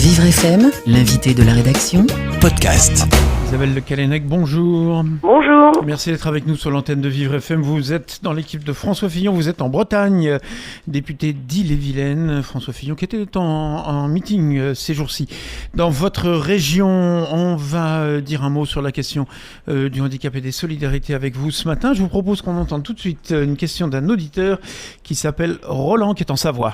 Vivre FM, l'invité de la rédaction, podcast. Isabelle Le Callennec, bonjour. Bonjour. Merci d'être avec nous sur l'antenne de Vivre FM. Vous êtes dans l'équipe de François Fillon, vous êtes en Bretagne, député d'Ille-et-Vilaine. François Fillon qui était en meeting ces jours-ci. Dans votre région, on va dire un mot sur la question du handicap et des solidarités avec vous ce matin. Je vous propose qu'on entende tout de suite une question d'un auditeur qui s'appelle Roland, qui est en Savoie.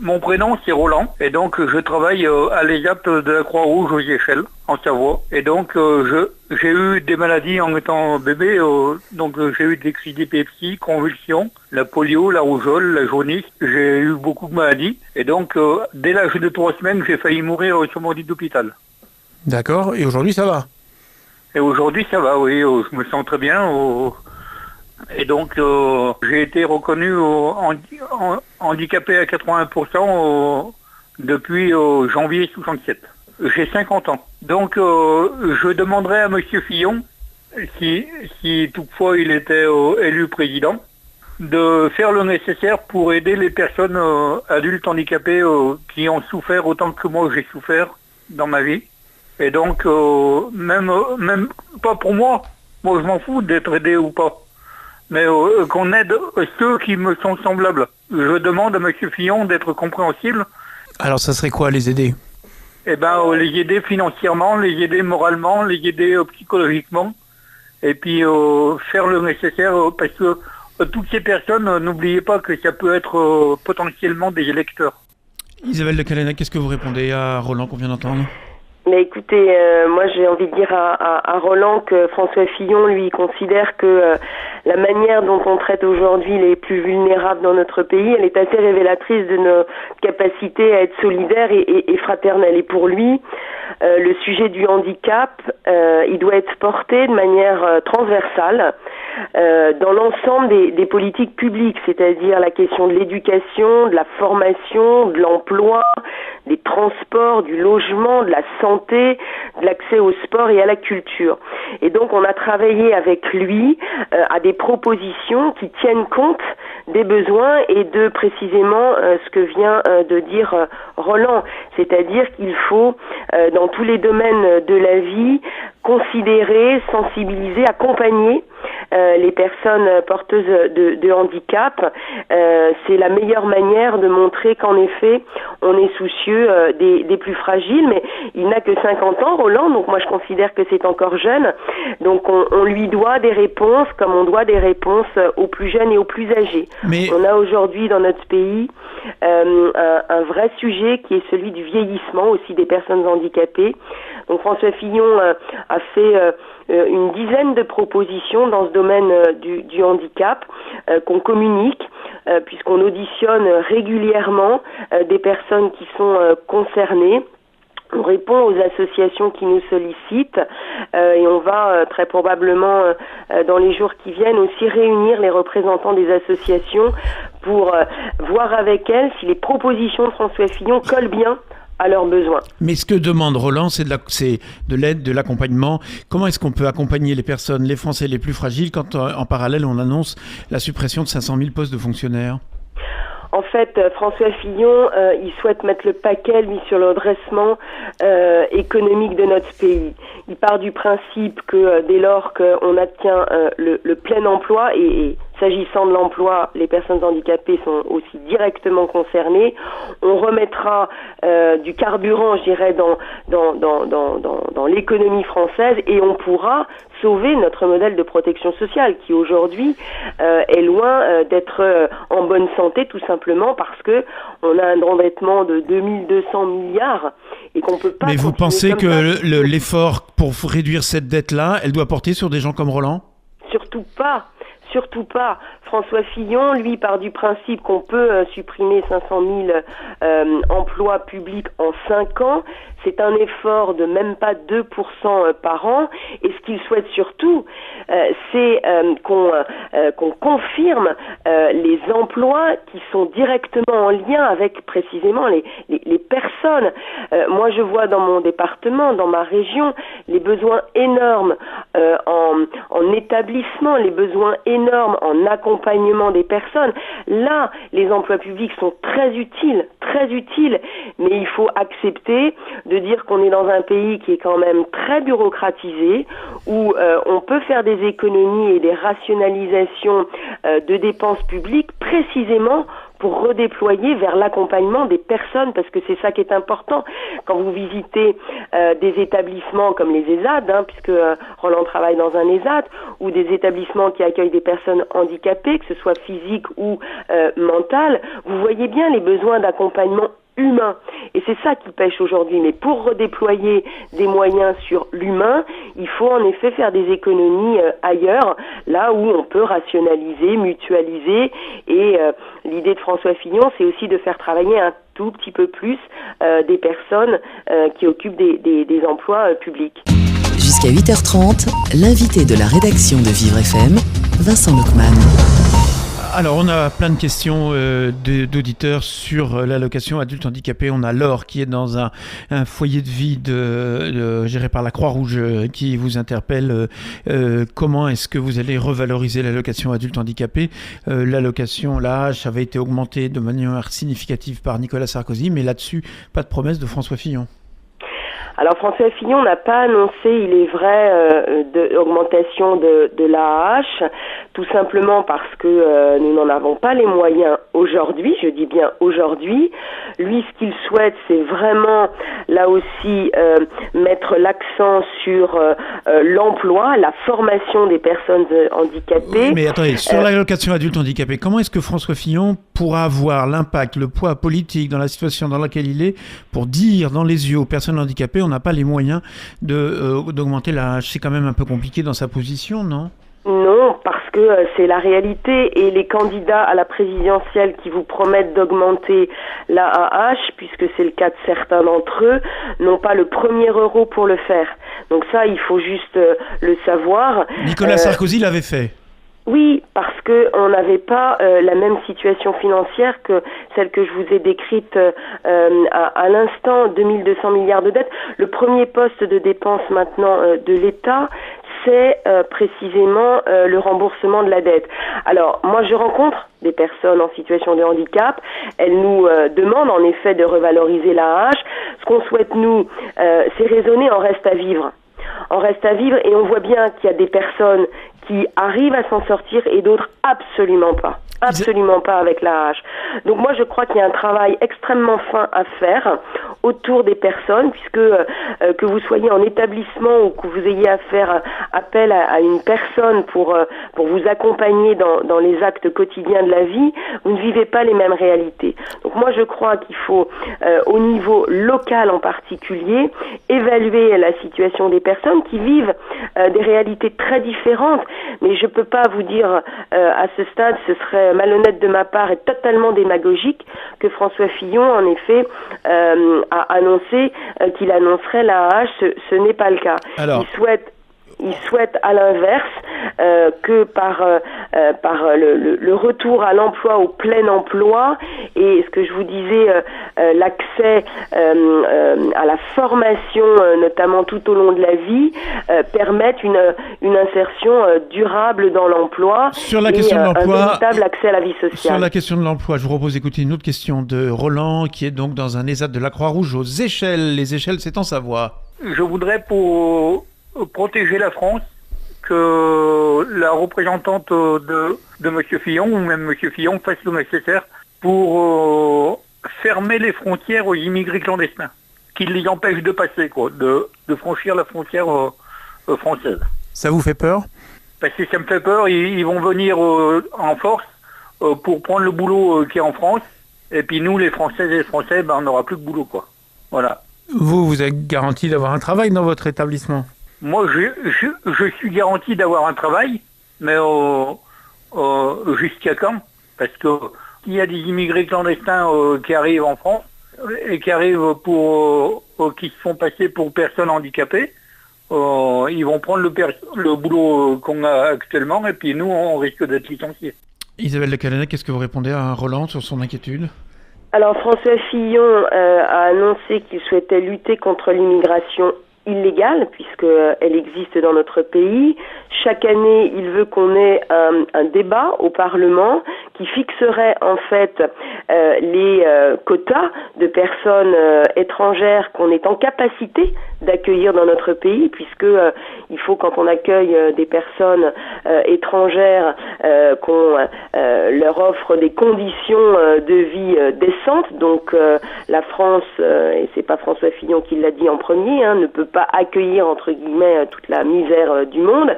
Mon prénom c'est Roland et donc je travaille à l'ESAP de la Croix-Rouge aux Échelles en Savoie et donc j'ai eu des maladies en étant bébé, donc j'ai eu des crises d'épilepsie, convulsions, la polio, la rougeole, la jaunisse, j'ai eu beaucoup de maladies et donc dès l'âge de 3 semaines j'ai failli mourir sur mon lit d'hôpital. D'accord, et aujourd'hui ça va? Et aujourd'hui ça va, oui, je me sens très bien. Et donc, j'ai été reconnu handicapé à 80% depuis janvier 67. J'ai 50 ans. Donc, je demanderais à Monsieur Fillon, si toutefois il était élu président, de faire le nécessaire pour aider les personnes adultes handicapées qui ont souffert autant que moi j'ai souffert dans ma vie. Et donc, même pas pour moi je m'en fous d'être aidé ou pas. Mais qu'on aide ceux qui me sont semblables. Je demande à M. Fillon d'être compréhensible. Alors ça serait quoi les aider? Eh ben, les aider financièrement, les aider moralement, les aider psychologiquement. Et puis faire le nécessaire parce que toutes ces personnes, n'oubliez pas que ça peut être potentiellement des électeurs. Isabelle Le Callennec, qu'est-ce que vous répondez à Roland qu'on vient d'entendre? Mais écoutez, moi j'ai envie de dire à Roland que François Fillon, lui, considère que la manière dont on traite aujourd'hui les plus vulnérables dans notre pays, elle est assez révélatrice de nos capacités à être solidaires et fraternels. Et pour lui, le sujet du handicap, il doit être porté de manière transversale dans l'ensemble des politiques publiques, c'est-à-dire la question de l'éducation, de la formation, de l'emploi, des transports, du logement, de la santé, de l'accès au sport et à la culture. Et donc on a travaillé avec lui à des propositions qui tiennent compte des besoins et de précisément ce que vient de dire Roland, c'est-à-dire qu'il faut dans tous les domaines de la vie considérer, sensibiliser, accompagner les personnes porteuses de handicap. C'est la meilleure manière de montrer qu'en effet on est soucieux des plus fragiles, mais il n'a que 50 ans, Roland, donc moi je considère que c'est encore jeune, donc on lui doit des réponses comme on doit des réponses aux plus jeunes et aux plus âgés. Mais on a aujourd'hui dans notre pays un vrai sujet qui est celui du vieillissement aussi des personnes handicapées. Donc François Fillon a fait une dizaine de propositions dans ce domaine du handicap qu'on communique puisqu'on auditionne régulièrement des personnes qui sont concernées. On répond aux associations qui nous sollicitent et on va très probablement dans les jours qui viennent aussi réunir les représentants des associations pour voir avec elles si les propositions de François Fillon collent bien à leurs besoins. Mais ce que demande Roland, c'est de l'aide, de l'accompagnement. Comment est-ce qu'on peut accompagner les personnes, les Français les plus fragiles, quand en parallèle on annonce la suppression de 500 000 postes de fonctionnaires? En fait, François Fillon, il souhaite mettre le paquet, lui, sur le redressement économique de notre pays. Il part du principe que dès lors qu'on atteint le plein emploi, et s'agissant de l'emploi, les personnes handicapées sont aussi directement concernées, on remettra du carburant, je dirais, dans l'économie française et on pourra sauver notre modèle de protection sociale qui aujourd'hui est loin d'être en bonne santé, tout simplement parce que on a un endettement de 2200 milliards et qu'on peut pas. Mais vous pensez que l'effort pour réduire cette dette-là, elle doit porter sur des gens comme Roland? Surtout pas. Surtout pas. François Fillon, lui, part du principe qu'on peut supprimer 500 000 emplois publics en 5 ans. C'est un effort de même pas 2% par an. Et ce qu'il souhaite surtout, c'est qu'on confirme les emplois qui sont directement en lien avec précisément les personnes. Moi, je vois dans mon département, dans ma région, les besoins énormes en établissement, les besoins énormes en accompagnement des personnes. Là, les emplois publics sont très utiles, mais il faut accepter de dire qu'on est dans un pays qui est quand même très bureaucratisé, où on peut faire des économies et des rationalisations de dépenses publiques précisément pour redéployer vers l'accompagnement des personnes, parce que c'est ça qui est important. Quand vous visitez des établissements comme les ESAD, puisque Roland travaille dans un ESAD, ou des établissements qui accueillent des personnes handicapées, que ce soit physiques ou mentales, vous voyez bien les besoins d'accompagnement humain. Et c'est ça qui pêche aujourd'hui. Mais pour redéployer des moyens sur l'humain, il faut en effet faire des économies ailleurs, là où on peut rationaliser, mutualiser. Et l'idée de François Fillon, c'est aussi de faire travailler un tout petit peu plus des personnes qui occupent des emplois publics. Jusqu'à 8h30, l'invité de la rédaction de Vivre FM, Vincent Luckman. Alors, on a plein de questions d'auditeurs sur l'allocation adulte handicapé. On a Laure qui est dans un foyer de vie géré par la Croix-Rouge qui vous interpelle. Comment est-ce que vous allez revaloriser l'allocation adulte handicapé ? L'âge avait été augmenté de manière significative par Nicolas Sarkozy, mais là-dessus, pas de promesse de François Fillon. Alors François Fillon n'a pas annoncé, il est vrai, d'augmentation de l'AAH, tout simplement parce que nous n'en avons pas les moyens aujourd'hui, je dis bien aujourd'hui. Lui, ce qu'il souhaite, c'est vraiment, là aussi, mettre l'accent sur l'emploi, la formation des personnes handicapées. Mais attendez, sur l'allocation adulte handicapé, comment est-ce que François Fillon pourra avoir l'impact, le poids politique dans la situation dans laquelle il est, pour dire dans les yeux aux personnes handicapées, on n'a pas les moyens d'augmenter l'âge? C'est quand même un peu compliqué dans sa position, non ? Non, parce que c'est la réalité, et les candidats à la présidentielle qui vous promettent d'augmenter l'AAH, puisque c'est le cas de certains d'entre eux, n'ont pas le premier euro pour le faire. Donc ça, il faut juste le savoir. Nicolas Sarkozy l'avait fait. Oui, parce que on n'avait pas la même situation financière que celle que je vous ai décrite à l'instant, 2200 milliards de dettes. Le premier poste de dépense maintenant de l'État, c'est précisément le remboursement de la dette. Alors, moi, je rencontre des personnes en situation de handicap. Elles nous demandent en effet de revaloriser l'AAH. Ce qu'on souhaite, nous, c'est raisonner en reste à vivre. En reste à vivre, et on voit bien qu'il y a des personnes qui arrivent à s'en sortir et d'autres absolument pas. Absolument pas avec l'AAH. Donc moi je crois qu'il y a un travail extrêmement fin à faire autour des personnes, puisque que vous soyez en établissement ou que vous ayez à faire appel à une personne pour vous accompagner dans les actes quotidiens de la vie, vous ne vivez pas les mêmes réalités. Donc moi je crois qu'il faut au niveau local en particulier évaluer la situation des personnes qui vivent des réalités très différentes, mais je peux pas vous dire à ce stade, ce serait malhonnête de ma part et totalement démagogique, que François Fillon, en effet, a annoncé qu'il annoncerait l'AAH. Ce n'est pas le cas. Alors... Il souhaite à l'inverse que par le retour à l'emploi, au plein emploi, et ce que je vous disais, l'accès à la formation, notamment tout au long de la vie, permettent une insertion durable dans l'emploi. Sur la question de l'emploi, un véritable accès à la vie sociale. Sur la question de l'emploi, je vous propose d'écouter une autre question de Roland, qui est donc dans un ESAD de la Croix-Rouge aux Échelles. Les Échelles, c'est en Savoie. Je voudrais pour protéger la France, que la représentante de M. Fillon, ou même M. Fillon, fasse le nécessaire pour fermer les frontières aux immigrés clandestins, qui les empêchent de passer, de franchir la frontière française. Ça vous fait peur ? Parce que ça me fait peur, ils vont venir en force pour prendre le boulot qui est en France, et puis nous, les Françaises et les Français, on n'aura plus de boulot, Voilà. Vous êtes garanti d'avoir un travail dans votre établissement ? Moi, je suis garanti d'avoir un travail, mais jusqu'à quand ? Parce que s'il y a des immigrés clandestins qui arrivent en France et qui arrivent qui se font passer pour personnes handicapées, ils vont prendre le boulot qu'on a actuellement, et puis nous, on risque d'être licenciés. Isabelle de Calenec, qu'est-ce que vous répondez à Roland sur son inquiétude ? Alors François Fillon a annoncé qu'il souhaitait lutter contre l'immigration illégale puisqu'elle existe dans notre pays. Chaque année, il veut qu'on ait un débat au Parlement qui fixerait en fait les quotas de personnes étrangères qu'on est en capacité d'accueillir dans notre pays, puisque il faut, quand on accueille des personnes étrangères, qu'on leur offre des conditions de vie décentes. Donc la France, et c'est pas François Fillon qui l'a dit en premier, ne peut pas accueillir entre guillemets toute la misère du monde.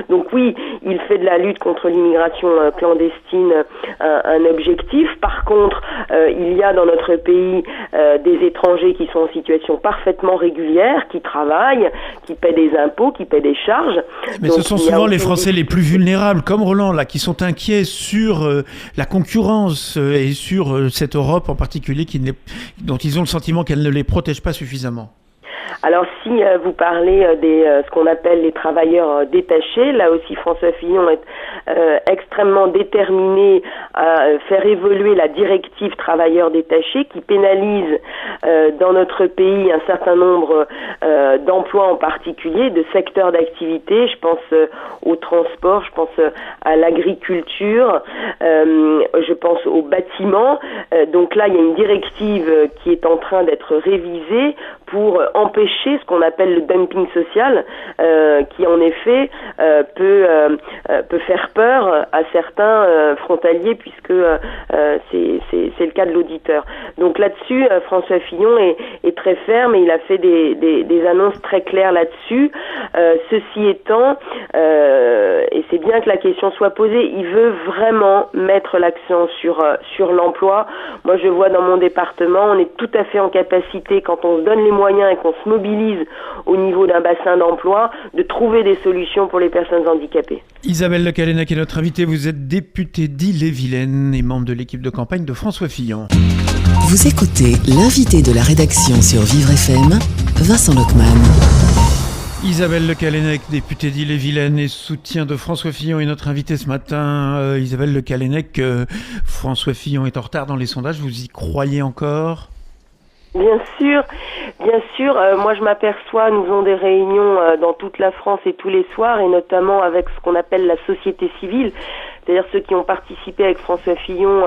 Donc oui, il fait de la lutte contre l'immigration clandestine un objectif. Par contre, il y a dans notre pays des étrangers qui sont en situation parfaitement régulière, qui travaillent, qui paient des impôts, qui paient des charges. Mais donc, ce sont souvent les Français les plus vulnérables, comme Roland, là, qui sont inquiets sur la concurrence et sur cette Europe en particulier dont ils ont le sentiment qu'elle ne les protège pas suffisamment. Alors si vous parlez ce qu'on appelle les travailleurs détachés, là aussi François Fillon est extrêmement déterminé à faire évoluer la directive travailleurs détachés qui pénalise dans notre pays un certain nombre d'emplois en particulier, de secteurs d'activité. Je pense au transport, je pense à l'agriculture, je pense au bâtiment. Donc là, il y a une directive qui est en train d'être révisée pour empêcher ce qu'on appelle le dumping social, qui en effet peut faire peur à certains frontaliers, puisque c'est le cas de l'auditeur. Donc là-dessus, François Fillon est très ferme et il a fait des annonces très claires là-dessus. Ceci étant, et c'est bien que la question soit posée, il veut vraiment mettre l'accent sur l'emploi. Moi, je vois dans mon département, on est tout à fait en capacité, quand on se donne les moyens et qu'on se mobilise au niveau d'un bassin d'emploi, de trouver des solutions pour les personnes handicapées. Isabelle Le Callennec est notre invitée. Vous êtes députée d'Ille-et-Vilaine et membre de l'équipe de campagne de François Fillon. Vous écoutez l'invité de la rédaction sur Vivre FM, Vincent Lockman. Isabelle Le Callennec, députée d'Ille-et-Vilaine et soutien de François Fillon, est notre invitée ce matin. Isabelle Le Callennec, François Fillon est en retard dans les sondages. Vous y croyez encore ? Bien sûr. Moi, je m'aperçois, nous avons des réunions dans toute la France et tous les soirs, et notamment avec ce qu'on appelle la société civile, c'est-à-dire ceux qui ont participé avec François Fillon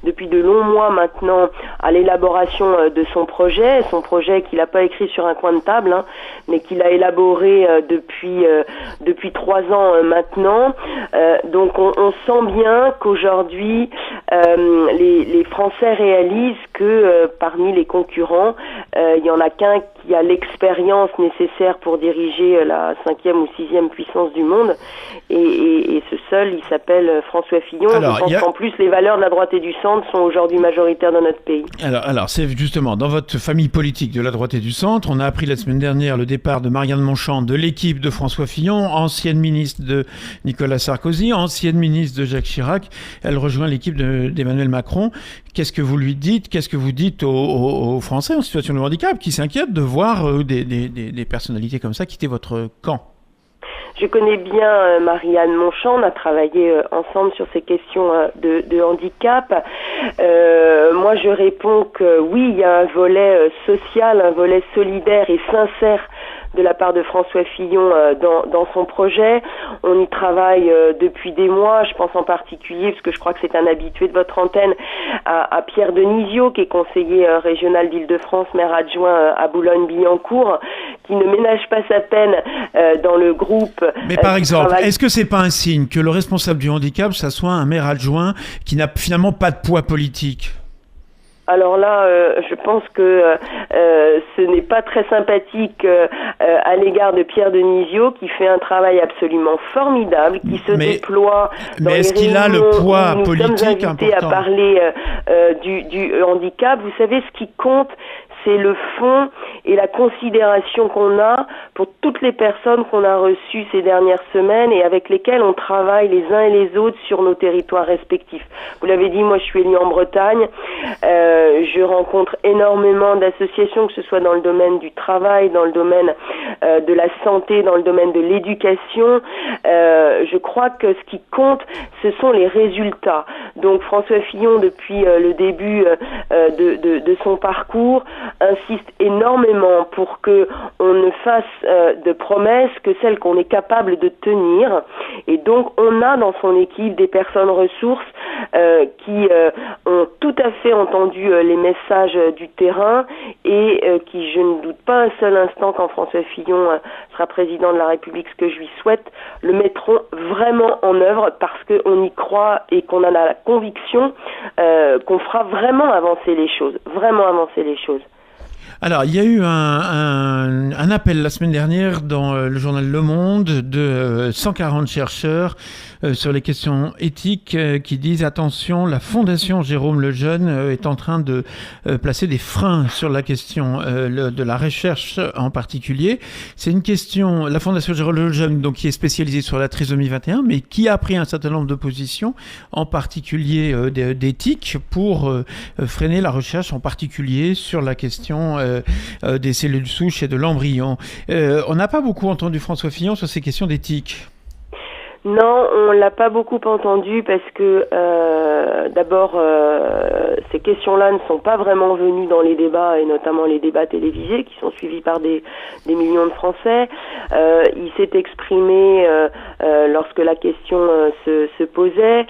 depuis de longs mois maintenant à l'élaboration de son projet qu'il n'a pas écrit sur un coin de table, mais qu'il a élaboré depuis 3 ans maintenant. Donc on sent bien qu'aujourd'hui les Français réalisent que parmi les concurrents, il y en a qu'un qui a l'expérience nécessaire pour diriger la 5e ou 6e puissance du monde, et ce seul, il s'appelle François Fillon. Alors, je pense qu'en plus, les valeurs de la droite et du centre sont aujourd'hui majoritaires dans notre pays. Alors, c'est justement dans votre famille politique de la droite et du centre, on a appris la semaine dernière le départ de Marianne Monchamp de l'équipe de François Fillon, ancienne ministre de Nicolas Sarkozy, ancienne ministre de Jacques Chirac. Elle rejoint l'équipe d'Emmanuel Macron. Qu'est-ce que vous lui dites ? Qu'est-ce que vous dites aux Français en situation de handicap qui s'inquiètent de voir des personnalités comme ça quitter votre camp ? Je connais bien Marianne Monchamp, on a travaillé ensemble sur ces questions de handicap. Moi, je réponds que oui, il y a un volet social, un volet solidaire et sincère de la part de François Fillon dans son projet. On y travaille depuis des mois. Je pense en particulier, parce que je crois que c'est un habitué de votre antenne, à Pierre Denisio, qui est conseiller régional d'Île-de-France, maire adjoint à Boulogne-Billancourt, qui ne ménage pas sa peine dans le groupe. Mais par exemple, est-ce que c'est pas un signe que le responsable du handicap, ça soit un maire adjoint qui n'a finalement pas de poids politique ? Alors là, je pense que ce n'est pas très sympathique à l'égard de Pierre Denisio, qui fait un travail absolument formidable, qui se déploie dans les réunions. Mais est-ce qu'il a le poids politique important ? Nous sommes invités à parler du handicap. Vous savez, ce qui compte, c'est le fond et la considération qu'on a pour toutes les personnes qu'on a reçues ces dernières semaines et avec lesquelles on travaille les uns et les autres sur nos territoires respectifs. Vous l'avez dit, moi je suis élue en Bretagne, je rencontre énormément d'associations, que ce soit dans le domaine du travail, dans le domaine de la santé, dans le domaine de l'éducation. Je crois que ce qui compte, ce sont les résultats. Donc François Fillon, depuis le début de son parcours, insiste énormément vraiment pour que on ne fasse de promesses que celles qu'on est capable de tenir. Et donc, on a dans son équipe des personnes ressources qui ont tout à fait entendu les messages du terrain et qui, je ne doute pas un seul instant quand François Fillon sera président de la République, ce que je lui souhaite, le mettront vraiment en œuvre parce qu'on y croit et qu'on a la conviction qu'on fera vraiment avancer les choses. Alors, il y a eu un appel la semaine dernière dans le journal Le Monde de 140 chercheurs sur les questions éthiques qui disent « Attention, la Fondation Jérôme Lejeune est en train de placer des freins sur la question de la recherche en particulier. » C'est une question, la Fondation Jérôme Lejeune, donc, qui est spécialisée sur la trisomie 21, mais qui a pris un certain nombre de positions, en particulier d'éthique, pour freiner la recherche, en particulier sur la question des cellules souches et de l'embryon. On n'a pas beaucoup entendu François Fillon sur ces questions d'éthique. Non, on l'a pas beaucoup entendu parce que d'abord ces questions-là ne sont pas vraiment venues dans les débats et notamment les débats télévisés qui sont suivis par des millions de Français. Il s'est exprimé lorsque la question se posait.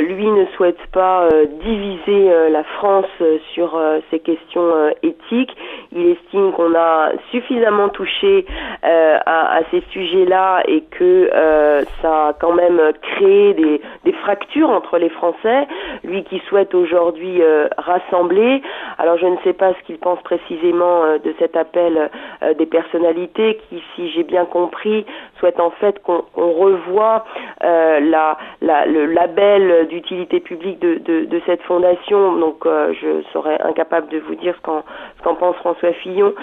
Lui ne souhaite pas diviser la France sur ces questions éthiques. Il estime qu'on a suffisamment touché à ces sujets-là et que ça a quand même créé des fractures entre les Français. Lui qui souhaite aujourd'hui rassembler. Alors je ne sais pas ce qu'il pense précisément de cet appel des personnalités qui, si j'ai bien compris, souhaitent en fait qu'on revoie le label d'utilité publique de cette fondation. Donc je serais incapable de vous dire ce qu'en pense François Fillon.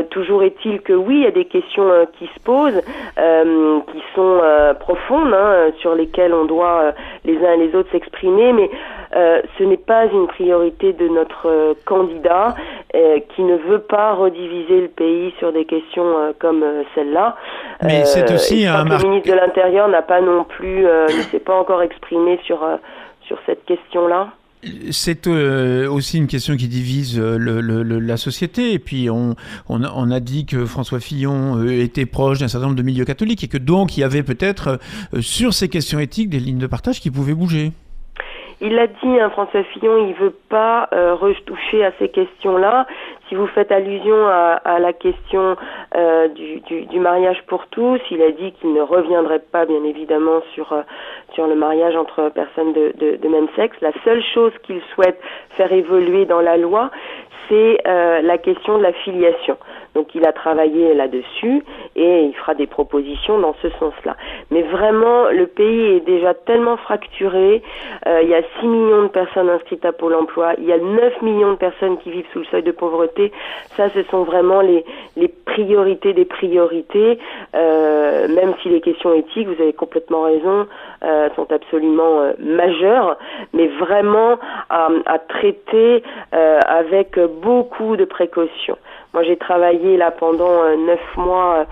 Toujours est-il que oui, il y a des questions qui se posent, qui sont profondes, sur lesquelles on doit les uns et les autres s'exprimer, mais ce n'est pas une priorité de notre candidat qui ne veut pas rediviser le pays sur des questions comme celle-là. Mais c'est aussi le ministre de l'Intérieur n'a pas non plus, ne s'est pas encore exprimé sur cette question-là. C'est aussi une question qui divise la société. Et puis, on a dit que François Fillon était proche d'un certain nombre de milieux catholiques et que donc il y avait peut-être sur ces questions éthiques des lignes de partage qui pouvaient bouger. Il l'a dit, François Fillon, il veut pas retoucher à ces questions-là. Si vous faites allusion à la question du mariage pour tous, il a dit qu'il ne reviendrait pas, bien évidemment, sur le mariage entre personnes de même sexe. La seule chose qu'il souhaite faire évoluer dans la loi, c'est la question de la filiation. Donc il a travaillé là-dessus et il fera des propositions dans ce sens-là. Mais vraiment, le pays est déjà tellement fracturé. Il y a 6 millions de personnes inscrites à Pôle emploi. Il y a 9 millions de personnes qui vivent sous le seuil de pauvreté. Ça, ce sont vraiment les priorités des priorités. Même si les questions éthiques, vous avez complètement raison, sont absolument majeures, mais vraiment à traiter avec beaucoup de précautions. Moi, j'ai travaillé là pendant 9 mois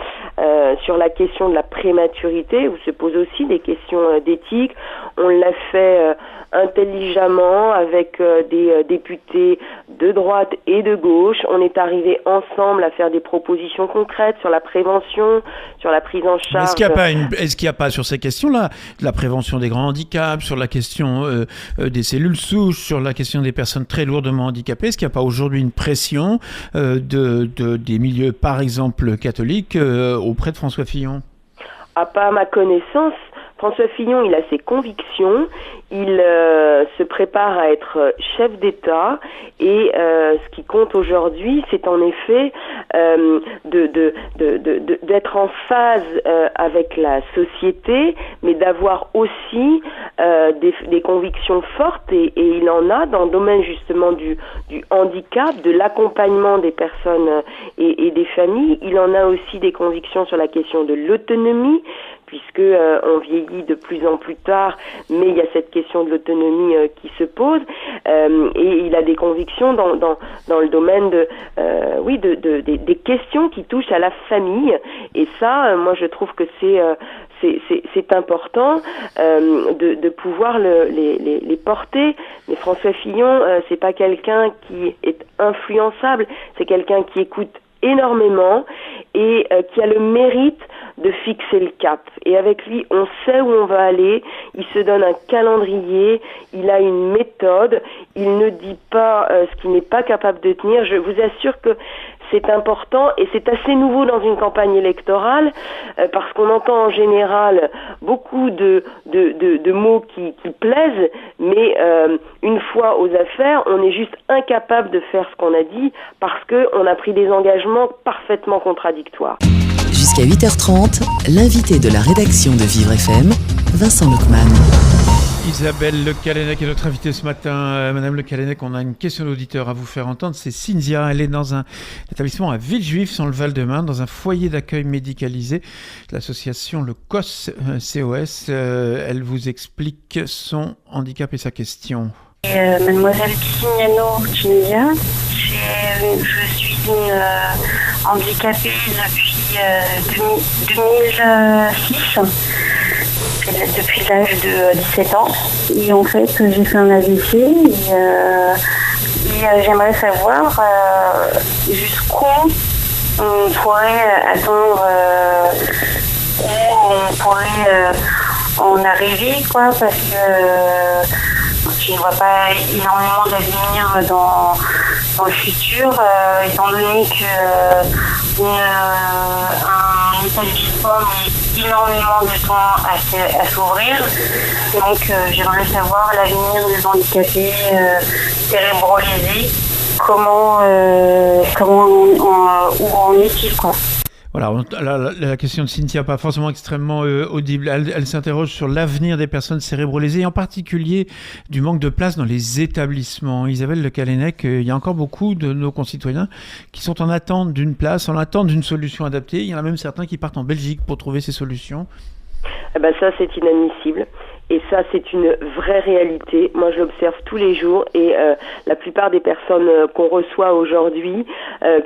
sur la question de la prématurité, où se posent aussi des questions d'éthique. On l'a fait intelligemment avec des députés de droite et de gauche. On est arrivé ensemble à faire des propositions concrètes sur la prévention, sur la prise en charge. Est-ce qu'il n'y a pas sur ces questions-là, de la prévention des grands handicaps, sur la question des cellules souches, sur la question des personnes très lourdement handicapées, est-ce qu'il n'y a pas aujourd'hui une pression des milieux, par exemple, catholiques, auprès de François Fillon? Pas à ma connaissance. François Fillon, il a ses convictions, il se prépare à être chef d'État et ce qui compte aujourd'hui, c'est en effet d'être en phase avec la société, mais d'avoir aussi des convictions fortes et il en a dans le domaine justement du handicap, de l'accompagnement des personnes et des familles. Il en a aussi des convictions sur la question de l'autonomie, puisque on vieillit de plus en plus tard, mais il y a cette question de l'autonomie qui se pose, et il a des convictions dans le domaine des questions qui touchent à la famille, et ça, moi je trouve que c'est important de pouvoir les porter. Mais François Fillon, c'est pas quelqu'un qui est influençable, c'est quelqu'un qui écoute énormément et qui a le mérite de fixer le cap. Et avec lui, on sait où on va aller, il se donne un calendrier, il a une méthode, il ne dit pas ce qu'il n'est pas capable de tenir. Je vous assure que c'est important et c'est assez nouveau dans une campagne électorale parce qu'on entend en général beaucoup de mots qui plaisent, mais une fois aux affaires, on est juste incapable de faire ce qu'on a dit parce qu'on a pris des engagements parfaitement contradictoires. Jusqu'à 8h30, l'invité de la rédaction de Vivre FM, Vincent Luckman. Isabelle Le Callennec est notre invitée ce matin. Madame Le Callennec, on a une question d'auditeur à vous faire entendre. C'est Cynthia. Elle est dans un établissement à Villejuif, dans le Val-de-Marne, dans un foyer d'accueil médicalisé de l'association le COS. Elle vous explique son handicap et sa question. Mademoiselle Tignano Cynthia, je suis une handicapée depuis 2006. Depuis l'âge de 17 ans. Et en fait, j'ai fait un AVC et j'aimerais savoir jusqu'où on pourrait attendre, où on pourrait en arriver, quoi, parce que je ne vois pas énormément d'avenir dans le futur, étant donné que un établissement met énormément de temps à s'ouvrir. Donc j'aimerais savoir l'avenir des handicapés cérébrolésés, où en est-il, quoi. Voilà, la question de Cynthia, pas forcément extrêmement audible. Elle s'interroge sur l'avenir des personnes cérébrolésées et en particulier du manque de place dans les établissements. Isabelle Le Callennec, il y a encore beaucoup de nos concitoyens qui sont en attente d'une place, en attente d'une solution adaptée. Il y en a même certains qui partent en Belgique pour trouver ces solutions. Eh ben ça, c'est inadmissible. Et ça, c'est une vraie réalité. Moi, je l'observe tous les jours et la plupart des personnes qu'on reçoit aujourd'hui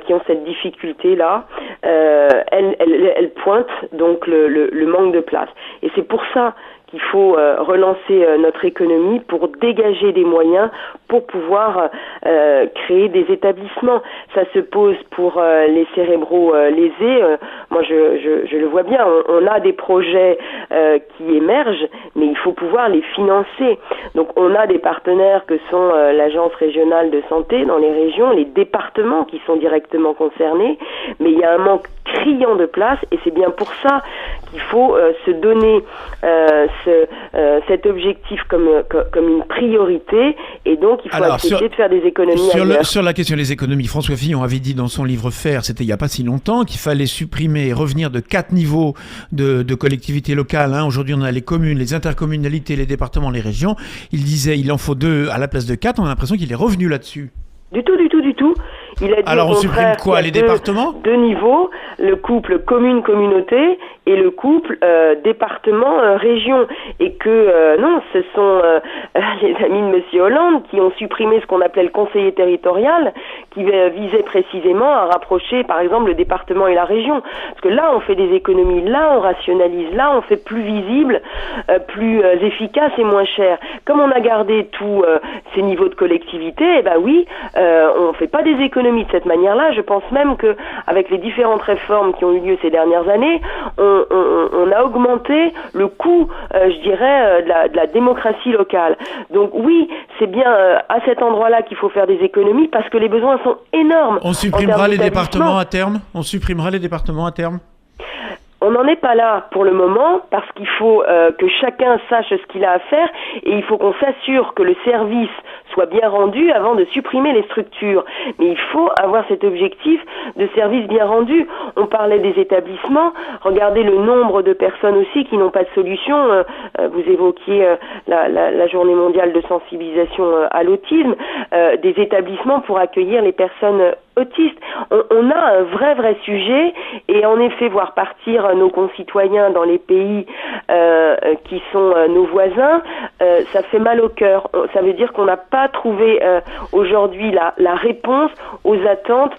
qui ont cette difficulté-là, elles pointent donc le manque de place. Et c'est pour ça qu'il faut relancer notre économie pour dégager des moyens pour pouvoir créer des établissements. Ça se pose pour les cérébraux lésés. Moi, je le vois bien. On a des projets qui émergent, mais il faut pouvoir les financer. Donc, on a des partenaires que sont l'Agence régionale de santé dans les régions, les départements qui sont directement concernés, mais il y a un manque criant de place et c'est bien pour ça qu'il faut se donner cet objectif comme une priorité et donc il faut accepter de faire des économies sur la question des économies, François Fillon avait dit dans son livre Faire, c'était il n'y a pas si longtemps, qu'il fallait supprimer et revenir de 4 niveaux de collectivités locales. Aujourd'hui on a les communes, les intercommunalités, les départements, les régions. Il disait il en faut 2 à la place de 4, on a l'impression qu'il est revenu là-dessus. Du tout. Il a dit alors on supprime quoi, les départements ? 2 niveaux, le couple commune-communauté et le couple département-région. Et que non, ce sont les amis de Monsieur Hollande qui ont supprimé ce qu'on appelait le conseiller territorial, qui visait précisément à rapprocher par exemple le département et la région. Parce que là on fait des économies, là on rationalise, là on fait plus visible, plus efficace et moins cher. Comme on a gardé tous ces niveaux de collectivité, eh ben oui, on fait pas des économies de cette manière-là. Je pense même que avec les différentes réformes qui ont eu lieu ces dernières années, on a augmenté le coût, je dirais, de la démocratie locale. Donc oui, c'est bien à cet endroit-là qu'il faut faire des économies parce que les besoins sont énormes. On supprimera les départements à terme ? On n'en est pas là pour le moment parce qu'il faut que chacun sache ce qu'il a à faire et il faut qu'on s'assure que le service soit bien rendu avant de supprimer les structures. Mais il faut avoir cet objectif de service bien rendu. On parlait des établissements, regardez le nombre de personnes aussi qui n'ont pas de solution. Vous évoquiez la journée mondiale de sensibilisation à l'autisme, des établissements pour accueillir les personnes autistes. On a un vrai sujet et en effet voir partir nos concitoyens dans les pays qui sont nos voisins, ça fait mal au cœur. Ça veut dire qu'on n'a pas trouvé aujourd'hui la réponse aux attentes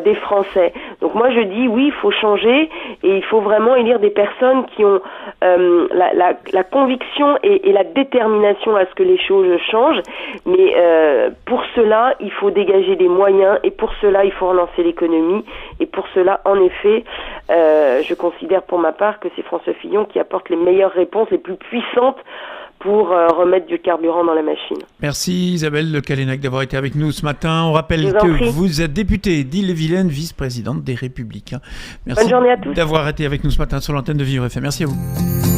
des Français. Donc moi je dis oui, il faut changer et il faut vraiment élire des personnes qui ont la conviction et la détermination à ce que les choses changent. Mais pour cela, il faut dégager des moyens et pour cela, il faut relancer l'économie. Et pour cela, en effet, je considère pour ma part que c'est François Fillon qui apporte les meilleures réponses, les plus puissantes pour remettre du carburant dans la machine. Merci Isabelle Le Calénac d'avoir été avec nous ce matin. On rappelle que vous êtes députée d'Ille-et-Vilaine, vice-présidente des Républicains. Merci. Bonne journée à tous. D'avoir été avec nous ce matin sur l'antenne de Vivre FM. Merci à vous.